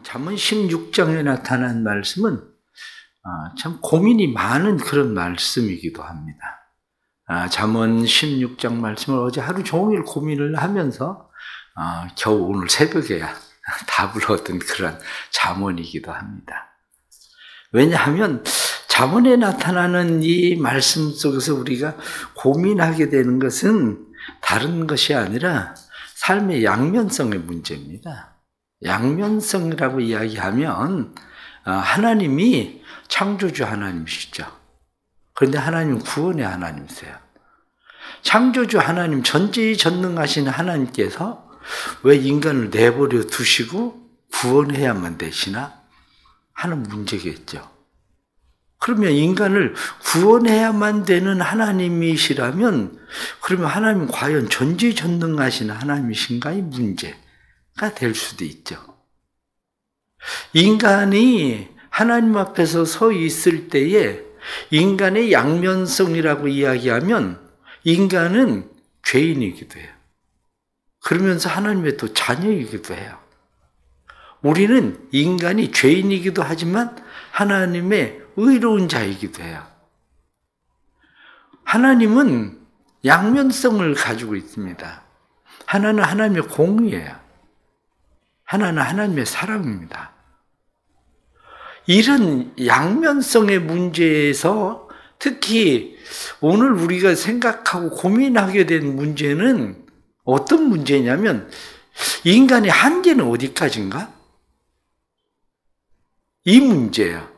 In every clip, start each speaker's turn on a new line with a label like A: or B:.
A: 잠언 16장에 나타난 말씀은 참 고민이 많은 그런 말씀이기도 합니다. 잠언 16장 말씀을 어제 하루 종일 고민을 하면서 겨우 오늘 새벽에야 답을 얻은 그런 잠언이기도 합니다. 왜냐하면 잠언에 나타나는 이 말씀 속에서 우리가 고민하게 되는 것은 다른 것이 아니라 삶의 양면성의 문제입니다. 양면성이라고 이야기하면 하나님이 창조주 하나님이시죠. 그런데 하나님은 구원의 하나님이세요. 창조주 하나님, 전지전능하신 하나님께서 왜 인간을 내버려 두시고 구원해야만 되시나 하는 문제겠죠. 그러면 인간을 구원해야만 되는 하나님이시라면 그러면 하나님은 과연 전지전능하신 하나님이신가? 이 문제가 될 수도 있죠. 인간이 하나님 앞에서 서 있을 때에 인간의 양면성이라고 이야기하면 인간은 죄인이기도 해요. 그러면서 하나님의 또 자녀이기도 해요. 우리는 인간이 죄인이기도 하지만 하나님의 의로운 자이기도 해요. 하나님은 양면성을 가지고 있습니다. 하나는 하나님의 공의예요. 하나는 하나님의 사랑입니다. 이런 양면성의 문제에서 특히 오늘 우리가 생각하고 고민하게 된 문제는 어떤 문제냐면 인간의 한계는 어디까지인가? 이 문제예요.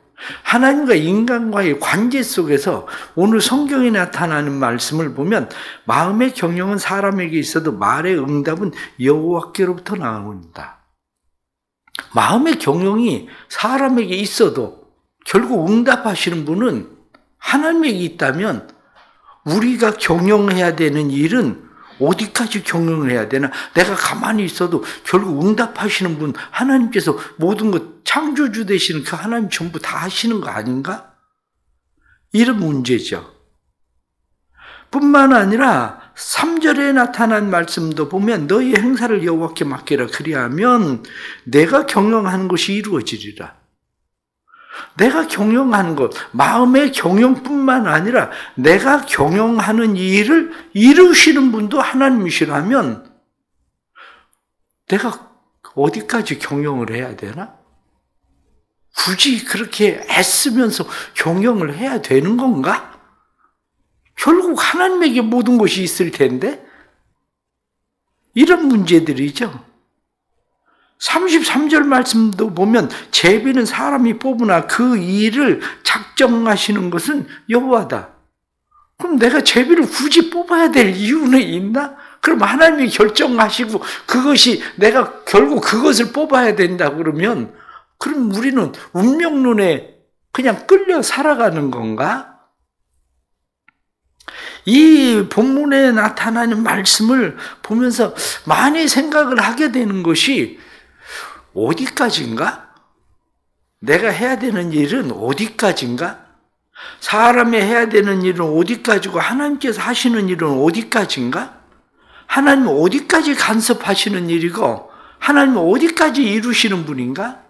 A: 하나님과 인간과의 관계 속에서 오늘 성경에 나타나는 말씀을 보면 마음의 경영은 사람에게 있어도 말의 응답은 여호와께로부터 나온다. 마음의 경영이 사람에게 있어도 결국 응답하시는 분은 하나님에게 있다면 우리가 경영해야 되는 일은 어디까지 경영을 해야 되나? 내가 가만히 있어도 결국 응답하시는 분 하나님께서 모든 것 창조주 되시는 그 하나님 전부 다 하시는 거 아닌가? 이런 문제죠. 뿐만 아니라 3절에 나타난 말씀도 보면 너희 행사를 여호와께 맡기라 그리하면 내가 경영하는 것이 이루어지리라. 내가 경영하는 것, 마음의 경영뿐만 아니라 내가 경영하는 일을 이루시는 분도 하나님이시라면 내가 어디까지 경영을 해야 되나? 굳이 그렇게 애쓰면서 경영을 해야 되는 건가? 결국 하나님에게 모든 것이 있을 텐데? 이런 문제들이죠. 33절 말씀도 보면 제비는 사람이 뽑으나 그 일을 작정하시는 것은 여호와다. 그럼 내가 제비를 굳이 뽑아야 될 이유는 있나? 그럼 하나님이 결정하시고 그것이 내가 결국 그것을 뽑아야 된다 그러면 그럼 우리는 운명론에 그냥 끌려 살아가는 건가? 이 본문에 나타나는 말씀을 보면서 많이 생각을 하게 되는 것이 어디까지인가? 내가 해야 되는 일은 어디까지인가? 사람이 해야 되는 일은 어디까지고 하나님께서 하시는 일은 어디까지인가? 하나님은 어디까지 간섭하시는 일이고 하나님은 어디까지 이루시는 분인가?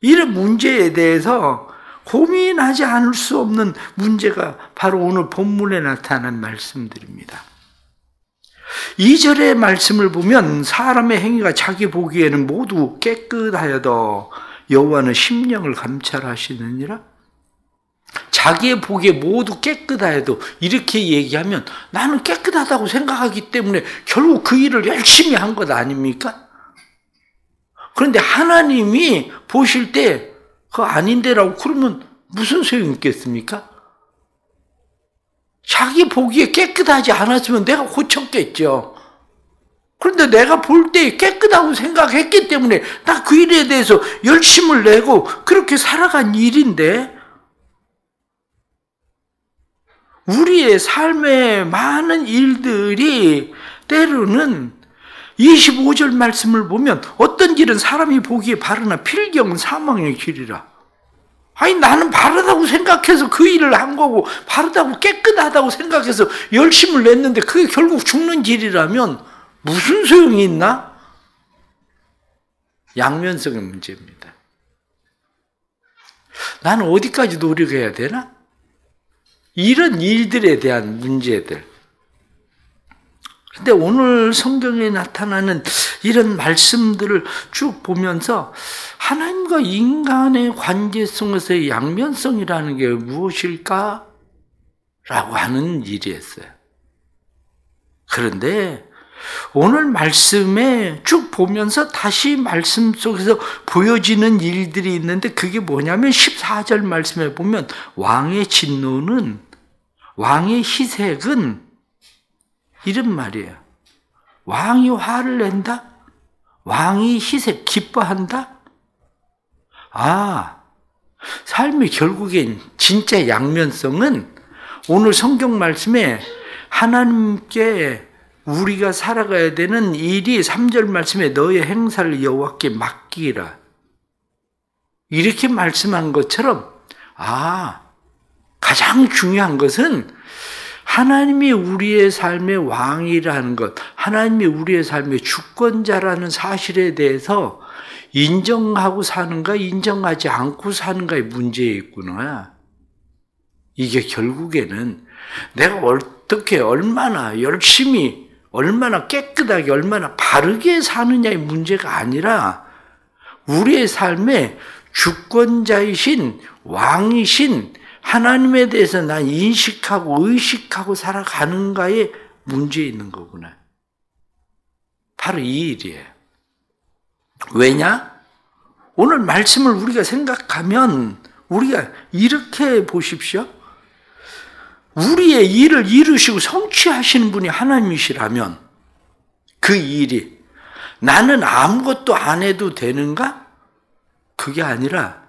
A: 이런 문제에 대해서 고민하지 않을 수 없는 문제가 바로 오늘 본문에 나타난 말씀들입니다. 2절의 말씀을 보면 사람의 행위가 자기 보기에는 모두 깨끗하여도 여호와는 심령을 감찰하시느니라. 자기의 보기에 모두 깨끗하여도 이렇게 얘기하면 나는 깨끗하다고 생각하기 때문에 결국 그 일을 열심히 한 것 아닙니까? 그런데 하나님이 보실 때 그거 아닌데라고 그러면 무슨 소용이 있겠습니까? 자기 보기에 깨끗하지 않았으면 내가 고쳤겠죠. 그런데 내가 볼 때 깨끗하고 생각했기 때문에 나 그 일에 대해서 열심을 내고 그렇게 살아간 일인데 우리의 삶의 많은 일들이 때로는 25절 말씀을 보면 어떤 길은 사람이 보기에 바르나 필경은 사망의 길이라. 아니 나는 바르다고 생각해서 그 일을 한 거고 바르다고 깨끗하다고 생각해서 열심을 냈는데 그게 결국 죽는 길이라면 무슨 소용이 있나? 양면성의 문제입니다. 나는 어디까지 노력해야 되나? 이런 일들에 대한 문제들. 근데 오늘 성경에 나타나는 이런 말씀들을 쭉 보면서 하나님과 인간의 관계성에서의 양면성이라는 게 무엇일까? 라고 하는 일이었어요. 그런데 오늘 말씀에 쭉 보면서 다시 말씀 속에서 보여지는 일들이 있는데 그게 뭐냐면 14절 말씀에 보면 왕의 진노는, 왕의 희색은 이런 말이에요. 왕이 화를 낸다? 왕이 희색, 기뻐한다? 삶의 결국엔 진짜 양면성은 오늘 성경 말씀에 하나님께 우리가 살아가야 되는 일이 3절 말씀에 너의 행사를 여호와께 맡기라. 이렇게 말씀한 것처럼 가장 중요한 것은 하나님이 우리의 삶의 왕이라는 것, 하나님이 우리의 삶의 주권자라는 사실에 대해서 인정하고 사는가, 인정하지 않고 사는가의 문제에 있구나. 이게 결국에는 내가 어떻게, 얼마나 열심히, 얼마나 깨끗하게, 얼마나 바르게 사느냐의 문제가 아니라 우리의 삶의 주권자이신, 왕이신 하나님에 대해서 난 인식하고 의식하고 살아가는가의 문제에 있는 거구나. 바로 이 일이에요. 왜냐? 오늘 말씀을 우리가 생각하면 우리가 이렇게 보십시오. 우리의 일을 이루시고 성취하시는 분이 하나님이시라면 그 일이 나는 아무것도 안 해도 되는가? 그게 아니라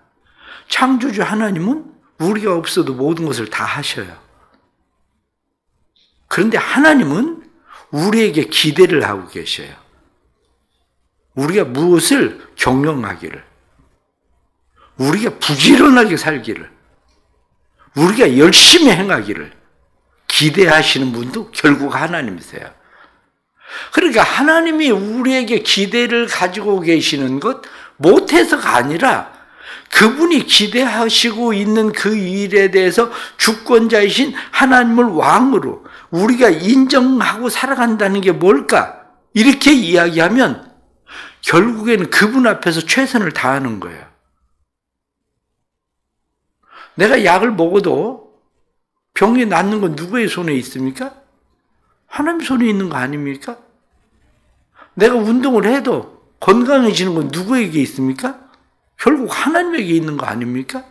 A: 창조주 하나님은 우리가 없어도 모든 것을 다 하셔요. 그런데 하나님은 우리에게 기대를 하고 계셔요. 우리가 무엇을 경영하기를, 우리가 부지런하게 살기를, 우리가 열심히 행하기를 기대하시는 분도 결국 하나님이세요. 그러니까 하나님이 우리에게 기대를 가지고 계시는 것 못해서가 아니라 그분이 기대하시고 있는 그 일에 대해서 주권자이신 하나님을 왕으로 우리가 인정하고 살아간다는 게 뭘까? 이렇게 이야기하면 결국에는 그분 앞에서 최선을 다하는 거예요. 내가 약을 먹어도 병이 낫는 건 누구의 손에 있습니까? 하나님 손에 있는 거 아닙니까? 내가 운동을 해도 건강해지는 건 누구에게 있습니까? 결국 하나님에게 있는 거 아닙니까?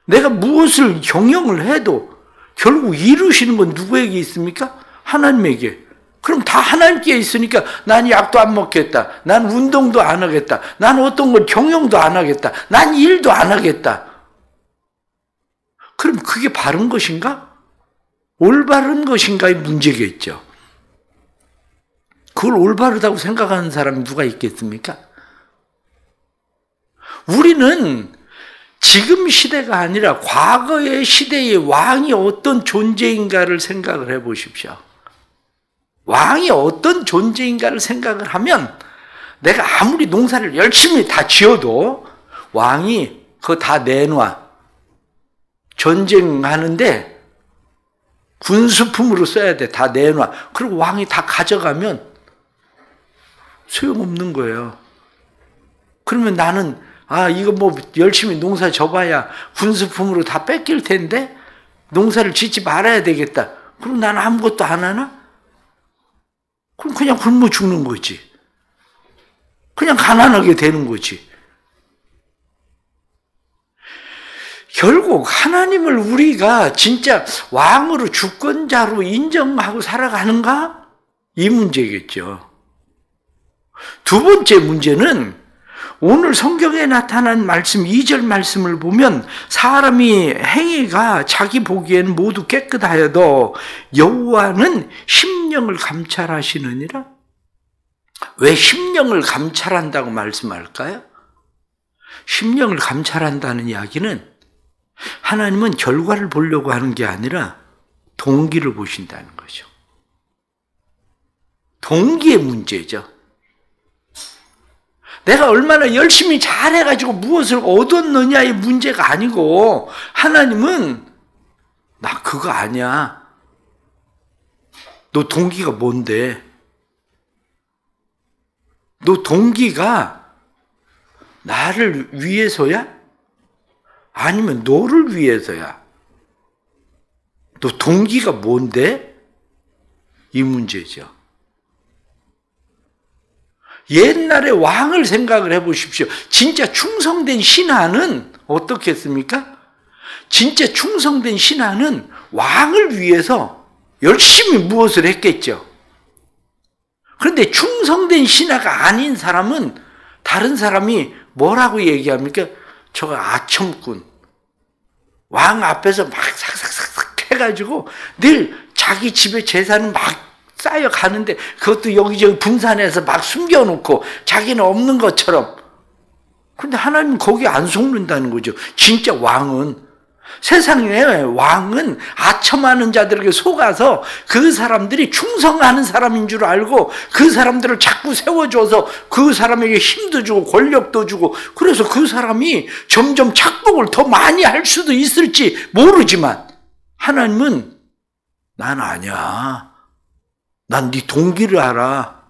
A: 내가 무엇을 경영을 해도 결국 이루시는 건 누구에게 있습니까? 하나님에게. 그럼 다 하나님께 있으니까 난 약도 안 먹겠다. 난 운동도 안 하겠다. 난 어떤 걸 경영도 안 하겠다. 난 일도 안 하겠다. 그럼 그게 바른 것인가? 올바른 것인가의 문제겠죠. 그걸 올바르다고 생각하는 사람이 누가 있겠습니까? 우리는 지금 시대가 아니라 과거의 시대의 왕이 어떤 존재인가를 생각을 해 보십시오. 왕이 어떤 존재인가를 생각을 하면 내가 아무리 농사를 열심히 다 지어도 왕이 그거 다 내놔. 전쟁하는데 군수품으로 써야 돼. 다 내놔. 그리고 왕이 다 가져가면 소용없는 거예요. 그러면 나는 이거 뭐 열심히 농사 져봐야 군수품으로 다 뺏길 텐데 농사를 짓지 말아야 되겠다. 그럼 나는 아무것도 안 하나? 그럼 그냥 굶어 죽는 거지. 그냥 가난하게 되는 거지. 결국 하나님을 우리가 진짜 왕으로 주권자로 인정하고 살아가는가? 이 문제겠죠. 두 번째 문제는 오늘 성경에 나타난 말씀 2절 말씀을 보면 사람이 행위가 자기 보기에는 모두 깨끗하여도 여호와는 심령을 감찰하시느니라. 왜 심령을 감찰한다고 말씀할까요? 심령을 감찰한다는 이야기는 하나님은 결과를 보려고 하는 게 아니라 동기를 보신다는 거죠. 동기의 문제죠. 내가 얼마나 열심히 잘해가지고 무엇을 얻었느냐의 문제가 아니고, 하나님은 나 그거 아니야. 너 동기가 뭔데? 너 동기가 나를 위해서야? 아니면 너를 위해서야? 너 동기가 뭔데? 이 문제죠. 옛날에 왕을 생각을 해보십시오. 진짜 충성된 신하는 어떻겠습니까? 진짜 충성된 신하는 왕을 위해서 열심히 무엇을 했겠죠. 그런데 충성된 신하가 아닌 사람은 다른 사람이 뭐라고 얘기합니까? 저거 아첨꾼. 왕 앞에서 막 삭삭삭삭 해가지고 늘 자기 집에 재산은 막 쌓여가는데 그것도 여기저기 분산해서 막 숨겨놓고 자기는 없는 것처럼. 그런데 하나님은 거기 안 속는다는 거죠. 진짜 왕은, 세상에 왕은 아첨하는 자들에게 속아서 그 사람들이 충성하는 사람인 줄 알고 그 사람들을 자꾸 세워줘서 그 사람에게 힘도 주고 권력도 주고, 그래서 그 사람이 점점 착복을 더 많이 할 수도 있을지 모르지만, 하나님은 난 아니야. 난 네 동기를 알아.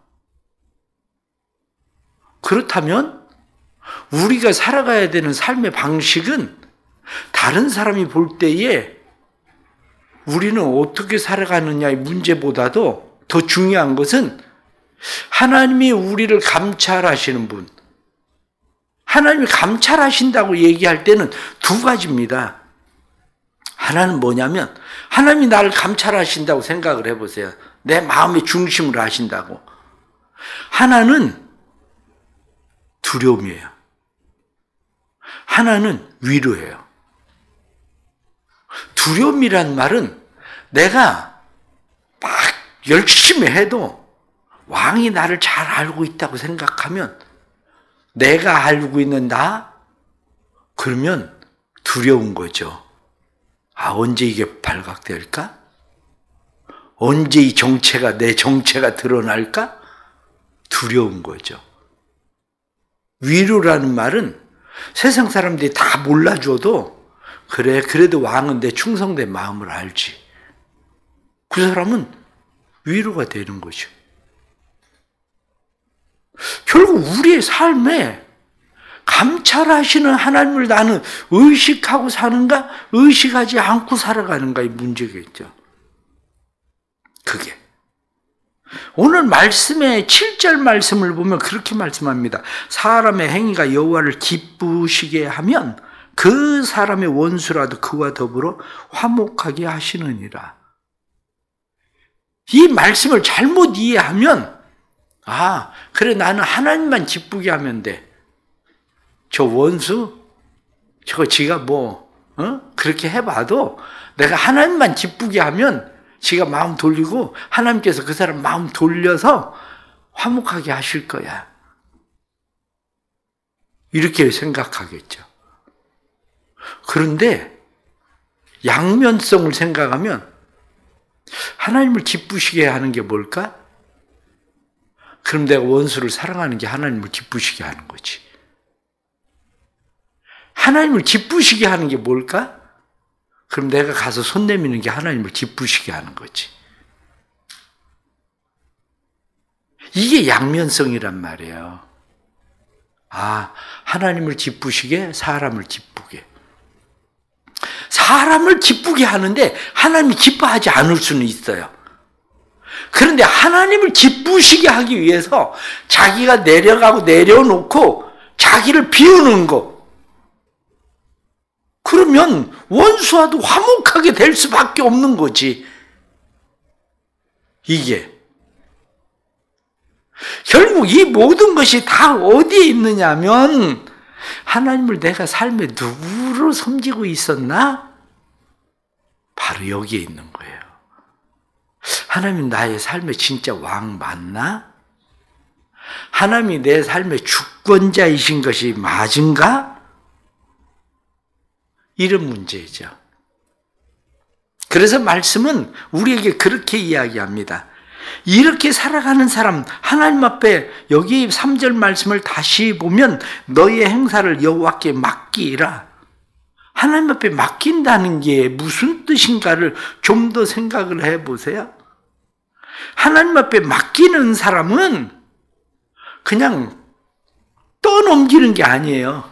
A: 그렇다면 우리가 살아가야 되는 삶의 방식은 다른 사람이 볼 때에 우리는 어떻게 살아가느냐의 문제보다도 더 중요한 것은 하나님이 우리를 감찰하시는 분, 하나님이 감찰하신다고 얘기할 때는 두 가지입니다. 하나는 뭐냐면, 하나님이 나를 감찰하신다고 생각을 해보세요. 내 마음의 중심을 아신다고. 하나는 두려움이에요. 하나는 위로예요. 두려움이란 말은 내가 막 열심히 해도 왕이 나를 잘 알고 있다고 생각하면, 내가 알고 있는 나? 그러면 두려운 거죠. 아, 언제 이게 발각될까? 언제 이 정체가, 내 정체가 드러날까? 두려운 거죠. 위로라는 말은 세상 사람들이 다 몰라줘도, 그래, 그래도 왕은 내 충성된 마음을 알지. 그 사람은 위로가 되는 거죠. 결국 우리의 삶에 감찰하시는 하나님을 나는 의식하고 사는가, 의식하지 않고 살아가는가의 문제겠죠. 그게. 오늘 말씀의 7절 말씀을 보면 그렇게 말씀합니다. 사람의 행위가 여호와를 기쁘시게 하면 그 사람의 원수라도 그와 더불어 화목하게 하시느니라. 이 말씀을 잘못 이해하면, 아, 그래, 나는 하나님만 기쁘게 하면 돼. 저 원수? 저거 지가 그렇게 해봐도 내가 하나님만 기쁘게 하면 지가 마음 돌리고 하나님께서 그 사람 마음 돌려서 화목하게 하실 거야. 이렇게 생각하겠죠. 그런데 양면성을 생각하면 하나님을 기쁘시게 하는 게 뭘까? 그럼 내가 원수를 사랑하는 게 하나님을 기쁘시게 하는 거지. 하나님을 기쁘시게 하는 게 뭘까? 그럼 내가 가서 손 내미는 게 하나님을 기쁘시게 하는 거지. 이게 양면성이란 말이에요. 아, 하나님을 기쁘시게, 사람을 기쁘게. 사람을 기쁘게 하는데 하나님이 기뻐하지 않을 수는 있어요. 그런데 하나님을 기쁘시게 하기 위해서 자기가 내려가고 내려놓고 자기를 비우는 거. 그러면 원수와도 화목하게 될 수밖에 없는 거지. 이게. 결국 이 모든 것이 다 어디에 있느냐면, 하나님을 내가 삶에 누구로 섬기고 있었나? 바로 여기에 있는 거예요. 하나님 나의 삶의 진짜 왕 맞나? 하나님이 내 삶의 주권자이신 것이 맞은가? 이런 문제죠. 그래서 말씀은 우리에게 그렇게 이야기합니다. 이렇게 살아가는 사람, 하나님 앞에 여기 3절 말씀을 다시 보면 너희의 행사를 여호와께 맡기라. 하나님 앞에 맡긴다는 게 무슨 뜻인가를 좀 더 생각을 해보세요. 하나님 앞에 맡기는 사람은 그냥 떠넘기는 게 아니에요.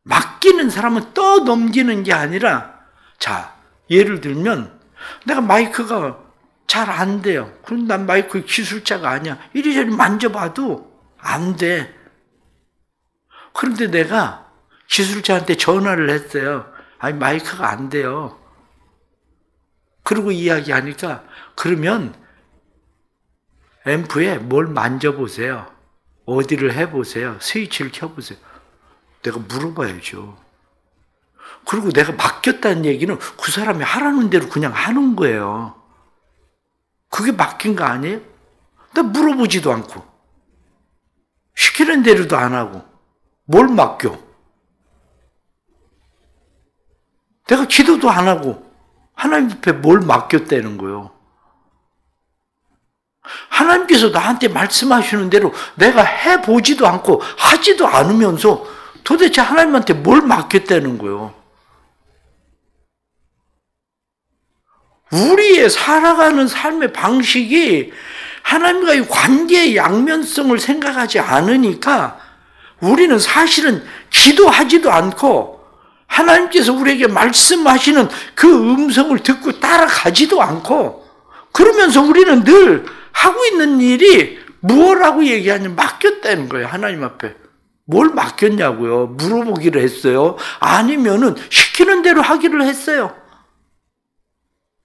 A: 맡기는 사람은 떠넘기는 게 아니라, 자, 예를 들면 내가 마이크가 잘 안 돼요. 그럼 난 마이크 기술자가 아니야. 이리저리 만져봐도 안 돼. 그런데 내가 기술자한테 전화를 했어요. 아니, 마이크가 안 돼요. 그리고 이야기하니까, 그러면 앰프에 뭘 만져보세요. 어디를 해보세요. 스위치를 켜보세요. 내가 물어봐야죠. 그리고 내가 맡겼다는 얘기는 그 사람이 하라는 대로 그냥 하는 거예요. 그게 맡긴 거 아니에요? 나 물어보지도 않고 시키는 대로도 안 하고 뭘 맡겨? 내가 기도도 안 하고 하나님 앞에 뭘 맡겼다는 거예요. 하나님께서 나한테 말씀하시는 대로 내가 해보지도 않고 하지도 않으면서 도대체 하나님한테 뭘 맡겼다는 거예요. 우리의 살아가는 삶의 방식이 하나님과의 관계의 양면성을 생각하지 않으니까 우리는 사실은 기도하지도 않고 하나님께서 우리에게 말씀하시는 그 음성을 듣고 따라가지도 않고 그러면서 우리는 늘 하고 있는 일이 무엇라고 얘기하냐면 맡겼다는 거예요. 하나님 앞에. 뭘 맡겼냐고요? 물어보기를 했어요? 아니면은 시키는 대로 하기를 했어요?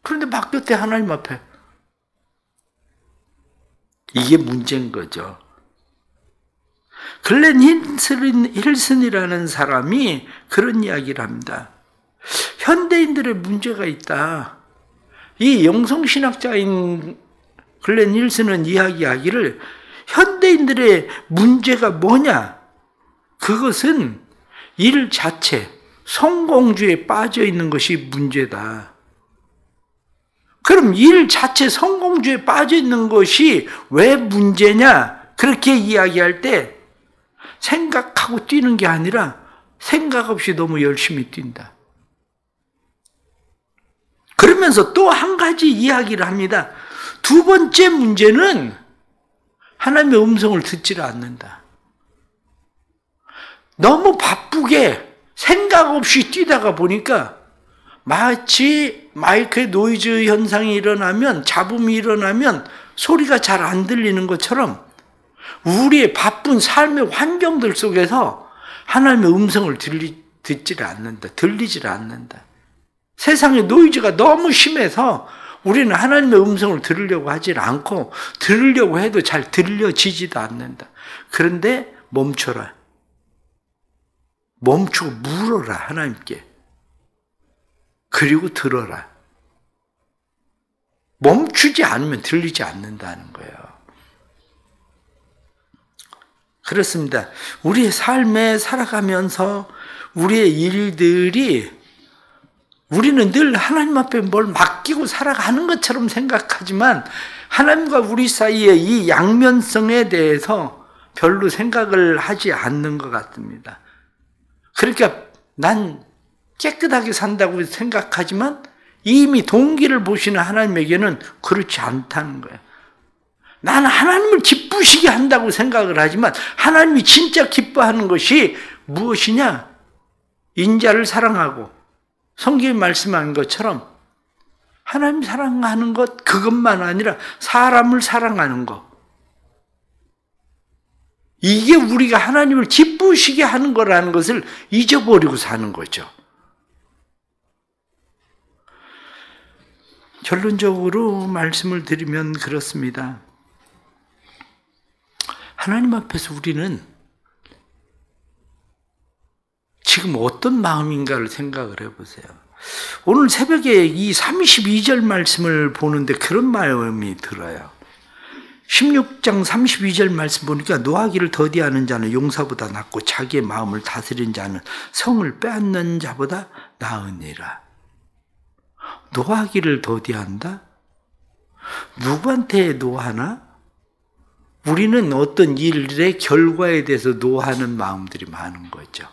A: 그런데 맡겼대, 하나님 앞에. 이게 문제인 거죠. 글렌 힐슨이라는 사람이 그런 이야기를 합니다. 현대인들의 문제가 있다. 이 영성신학자인 글렌 힐슨은 이야기하기를 현대인들의 문제가 뭐냐? 그것은 일 자체, 성공주의에 빠져 있는 것이 문제다. 그럼 일 자체 성공주의에 빠져 있는 것이 왜 문제냐? 그렇게 이야기할 때 생각하고 뛰는 게 아니라 생각 없이 너무 열심히 뛴다. 그러면서 또 한 가지 이야기를 합니다. 두 번째 문제는 하나님의 음성을 듣지를 않는다. 너무 바쁘게 생각 없이 뛰다가 보니까 마치 마이크의 노이즈 현상이 일어나면, 잡음이 일어나면 소리가 잘 안 들리는 것처럼 우리의 바쁜 삶의 환경들 속에서 하나님의 음성을 듣지를 않는다. 들리지를 않는다. 세상의 노이즈가 너무 심해서 우리는 하나님의 음성을 들으려고 하질 않고 들으려고 해도 잘 들려지지도 않는다. 그런데 멈춰라. 멈추고 물어라, 하나님께. 그리고 들어라. 멈추지 않으면 들리지 않는다는 거예요. 그렇습니다. 우리의 삶에 살아가면서 우리의 일들이 우리는 늘 하나님 앞에 뭘 맡기고 살아가는 것처럼 생각하지만 하나님과 우리 사이의 이 양면성에 대해서 별로 생각을 하지 않는 것 같습니다. 그러니까 난 깨끗하게 산다고 생각하지만 이미 동기를 보시는 하나님에게는 그렇지 않다는 거예요. 나는 하나님을 기쁘시게 한다고 생각을 하지만 하나님이 진짜 기뻐하는 것이 무엇이냐? 인자를 사랑하고 성경이 말씀한 것처럼 하나님 사랑하는 것, 그것만 아니라 사람을 사랑하는 것. 이게 우리가 하나님을 기쁘시게 하는 거라는 것을 잊어버리고 사는 거죠. 결론적으로 말씀을 드리면 그렇습니다. 하나님 앞에서 우리는 지금 어떤 마음인가를 생각을 해보세요. 오늘 새벽에 이 32절 말씀을 보는데 그런 마음이 들어요. 16장 32절 말씀 보니까 노하기를 더디하는 자는 용사보다 낫고 자기의 마음을 다스린 자는 성을 빼앗는 자보다 나으니라. 노하기를 더디한다? 누구한테 노하나? 우리는 어떤 일의 결과에 대해서 노하는 마음들이 많은 거죠.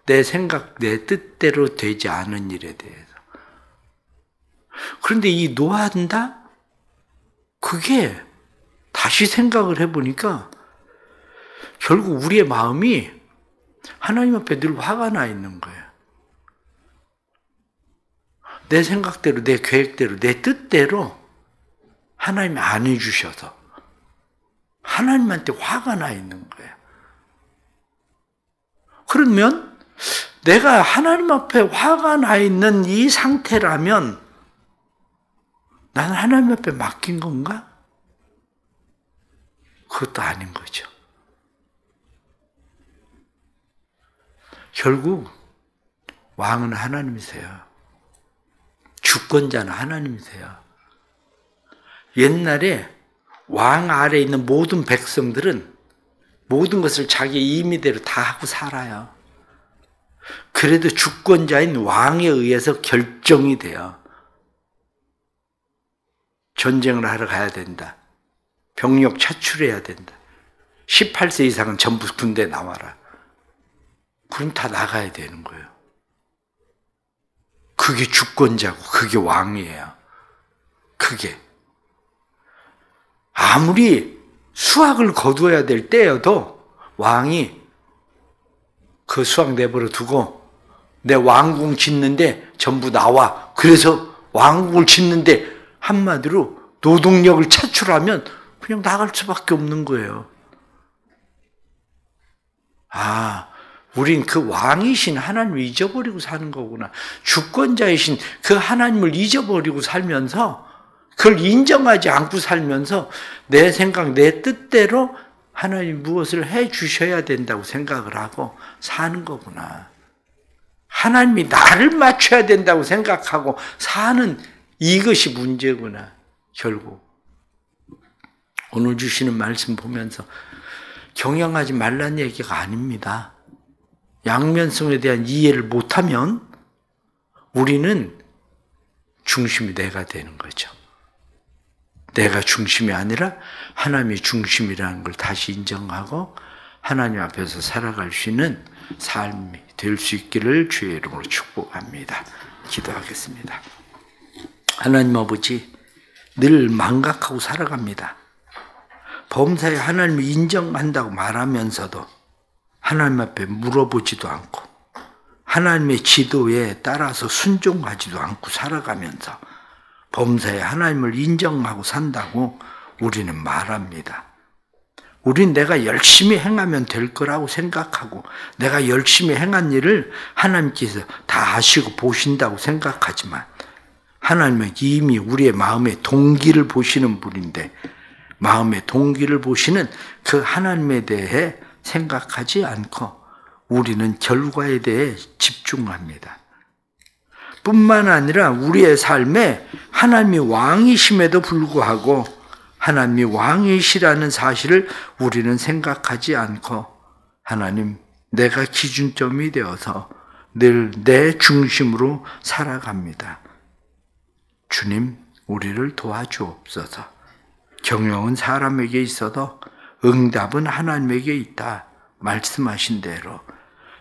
A: 내 생각, 내 뜻대로 되지 않은 일에 대해서. 그런데 이 노한다? 그게 다시 생각을 해보니까 결국 우리의 마음이 하나님 앞에 늘 화가 나 있는 거예요. 내 생각대로, 내 계획대로, 내 뜻대로 하나님이 안 해주셔서 하나님한테 화가 나 있는 거예요. 그러면 내가 하나님 앞에 화가 나 있는 이 상태라면 나는 하나님 앞에 맡긴 건가? 그것도 아닌 거죠. 결국 왕은 하나님이세요. 주권자는 하나님이세요. 옛날에 왕 아래에 있는 모든 백성들은 모든 것을 자기 임의대로 다 하고 살아요. 그래도 주권자인 왕에 의해서 결정이 돼요. 전쟁을 하러 가야 된다. 병력 차출해야 된다. 18세 이상은 전부 군대 나와라. 그럼 다 나가야 되는 거예요. 그게 주권자고 그게 왕이에요. 그게. 아무리 수확을 거두어야 될 때여도 왕이 그 수확 내버려 두고 내 왕궁 짓는데 전부 나와. 그래서 왕궁을 짓는데 한마디로 노동력을 차출하면 그냥 나갈 수밖에 없는 거예요. 우린 그 왕이신 하나님을 잊어버리고 사는 거구나. 주권자이신 그 하나님을 잊어버리고 살면서 그걸 인정하지 않고 살면서 내 생각, 내 뜻대로 하나님이 무엇을 해 주셔야 된다고 생각을 하고 사는 거구나. 하나님이 나를 맞춰야 된다고 생각하고 사는 이것이 문제구나. 결국 오늘 주시는 말씀 보면서 경영하지 말라는 얘기가 아닙니다. 양면성에 대한 이해를 못하면 우리는 중심이 내가 되는 거죠. 내가 중심이 아니라 하나님이 중심이라는 걸 다시 인정하고 하나님 앞에서 살아갈 수 있는 삶이 될 수 있기를 주의 이름으로 축복합니다. 기도하겠습니다. 하나님 아버지, 늘 망각하고 살아갑니다. 범사에 하나님을 인정한다고 말하면서도 하나님 앞에 물어보지도 않고 하나님의 지도에 따라서 순종하지도 않고 살아가면서 범사에 하나님을 인정하고 산다고 우리는 말합니다. 우린 내가 열심히 행하면 될 거라고 생각하고 내가 열심히 행한 일을 하나님께서 다 아시고 보신다고 생각하지만 하나님은 이미 우리의 마음의 동기를 보시는 분인데 마음의 동기를 보시는 그 하나님에 대해 생각하지 않고 우리는 결과에 대해 집중합니다. 뿐만 아니라 우리의 삶에 하나님이 왕이심에도 불구하고 하나님이 왕이시라는 사실을 우리는 생각하지 않고 하나님, 내가 기준점이 되어서 늘 내 중심으로 살아갑니다. 주님, 우리를 도와주옵소서. 경영은 사람에게 있어도 응답은 하나님에게 있다. 말씀하신 대로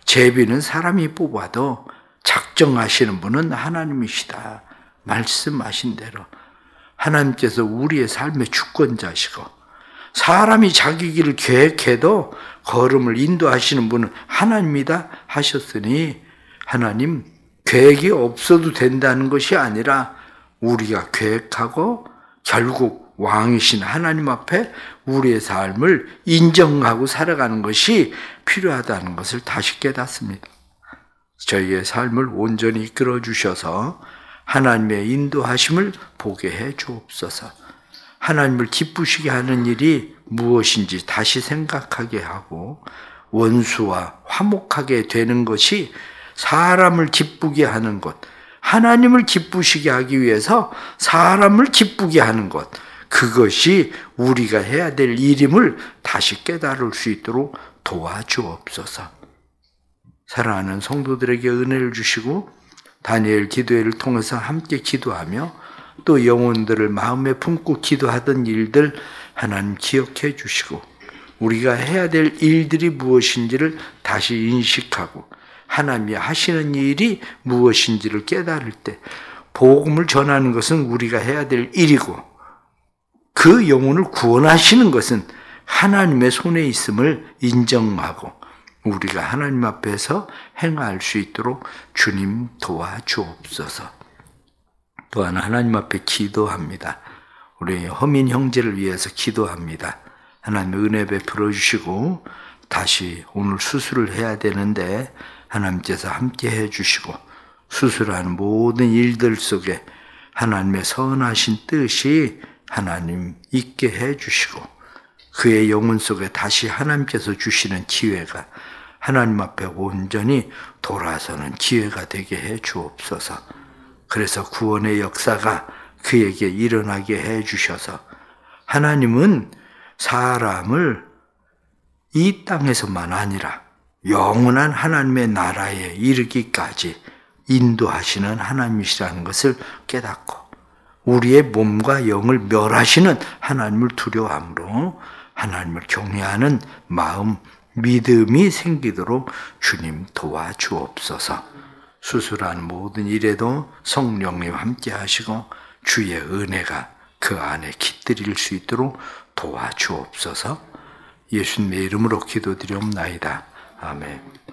A: 제비는 사람이 뽑아도 작정하시는 분은 하나님이시다. 말씀하신 대로 하나님께서 우리의 삶의 주권자시고 사람이 자기 길을 계획해도 걸음을 인도하시는 분은 하나님이다 하셨으니 하나님, 계획이 없어도 된다는 것이 아니라 우리가 계획하고 결국 왕이신 하나님 앞에 우리의 삶을 인정하고 살아가는 것이 필요하다는 것을 다시 깨닫습니다. 저희의 삶을 온전히 이끌어 주셔서 하나님의 인도하심을 보게 해 주옵소서. 하나님을 기쁘시게 하는 일이 무엇인지 다시 생각하게 하고 원수와 화목하게 되는 것이 사람을 기쁘게 하는 것, 하나님을 기쁘시게 하기 위해서 사람을 기쁘게 하는 것, 그것이 우리가 해야 될 일임을 다시 깨달을 수 있도록 도와주옵소서. 사랑하는 성도들에게 은혜를 주시고 다니엘 기도회를 통해서 함께 기도하며 또 영혼들을 마음에 품고 기도하던 일들 하나님 기억해 주시고 우리가 해야 될 일들이 무엇인지를 다시 인식하고 하나님이 하시는 일이 무엇인지를 깨달을 때 복음을 전하는 것은 우리가 해야 될 일이고 그 영혼을 구원하시는 것은 하나님의 손에 있음을 인정하고 우리가 하나님 앞에서 행할 수 있도록 주님 도와주옵소서. 또한 하나님 앞에 기도합니다. 우리 허민 형제를 위해서 기도합니다. 하나님 은혜 베풀어 주시고 다시 오늘 수술을 해야 되는데 하나님께서 함께 해 주시고 수술하는 모든 일들 속에 하나님의 선하신 뜻이 하나님 있게 해 주시고 그의 영혼 속에 다시 하나님께서 주시는 기회가 하나님 앞에 온전히 돌아서는 기회가 되게 해 주옵소서. 그래서 구원의 역사가 그에게 일어나게 해 주셔서 하나님은 사람을 이 땅에서만 아니라 영원한 하나님의 나라에 이르기까지 인도하시는 하나님이시라는 것을 깨닫고 우리의 몸과 영을 멸하시는 하나님을 두려워함으로 하나님을 경외하는 마음, 믿음이 생기도록 주님 도와주옵소서. 수술하는 모든 일에도 성령님 함께 하시고 주의 은혜가 그 안에 깃들일 수 있도록 도와주옵소서. 예수님의 이름으로 기도드리옵나이다. 아멘.